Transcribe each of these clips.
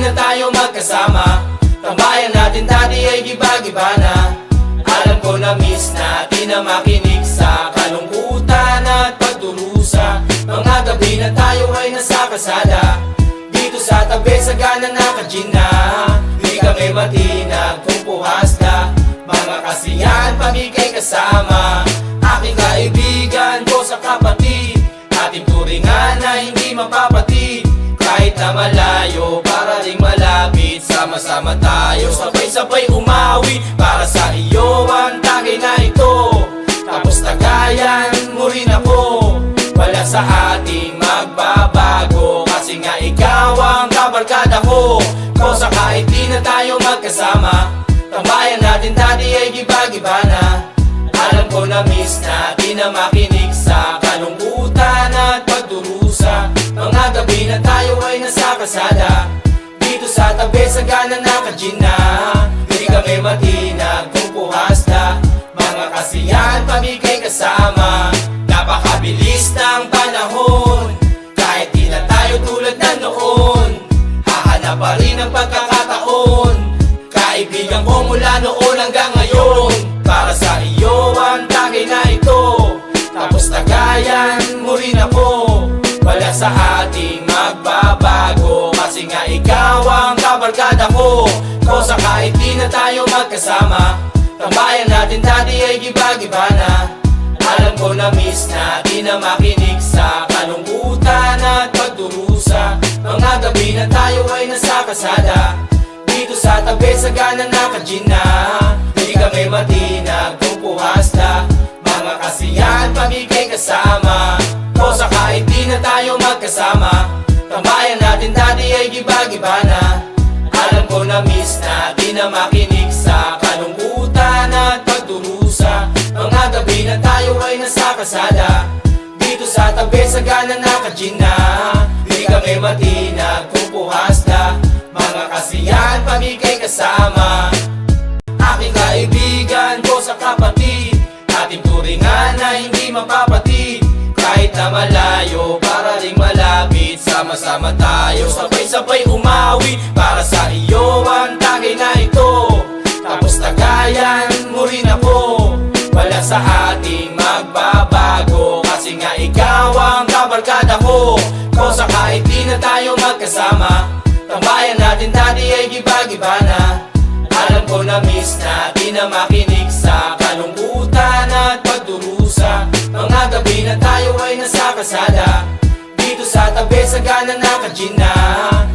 di na tayo magkasama. Tambayan natin dati ay giba-giba na. Alam ko na miss natin na makinig sa kalungkutan at pagdurusa. Mga gabi na tayo ay nasa kasada, dito sa tabi sa gana naka-gin na. Di kami matinag kung puhas na. Mga kasiyahan pamigay kasama. Aking kaibigan ko sa kapatid, ating turingan na hindi mapapatid. Kahit na malayo, para ring malapit, sama-sama tayo, sabay-sabay umawi. Para sa iyo ang tagay na ito, tapos tagayan mo rin ako. Wala sa ating magbabago, kasi nga ikaw ang kabarkada ko. Kosa kahit di na tayo magkasama, tambayan natin dati ay giba-giba na. Alam ko na miss natin na makinig sa kalungkutan at pagdurusa. Mga gabi na tayo ay nasa kasada, dito sa tabi sa gana naka-gin na. Hindi kami matinag kung puhas na. Mga kasiyahan pamigay kasama. Napakabilis ng panahon, kahit di na tayo tulad na noon. Hahanap pa rin ang pagkakataon, kaibigan ko mula noon hanggang ngayon. Para sa iyo ang tagay na ito, tapos tagayan mo rin ako. Wala sa ating magbabago, kasi nga ikaw ang kabarkada ko. Kosa kahit di na tayo magkasama, tambayan natin dati ay giba-giba na. Alam ko na miss natin na makinig sa kalungkutan at pagdurusa. Mga gabi na tayo ay nasa kasada, dito sa tabi sa gana naka-gin na. Di kami matinag kung puhas na. Mga kasiyahan pamigay kasama. Kosa kahit di na tayo magkasama, tambayan natin dati ay giba-giba na. Alam ko na miss natin na makinig sa kalungkutan at pagdurusa. Mga gabi na tayo ay nasa kasada, dito sa tabi sa gana naka-gin na. Di kami matinag kung puhas na. Mga kasiyahan pamigay kasama. Aking kaibigan ko sa kapatid, ating turingan na hindi mapapatid. Kahit na malayo, para ring malapit, sama-sama tayo, sabay-sabay umawi. Para sa iyo ang tagay na ito, tapos tagayan mo rin ako. Wala sa ating magbabago, kasi nga ikaw ang kabarkada ko. Kosa kahit di na tayo magkasama, tambayan natin dati ay giba-giba na. Alam ko na miss natin na makinig sa kalungkutan at pagdurusa. Mga gabi na tayo ay nasa kasada, dito sa tabi sa gana naka-gin na.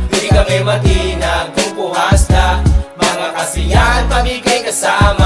Hindi kami matinag kung puhas na. Mga kasiyahan pamigay kasama.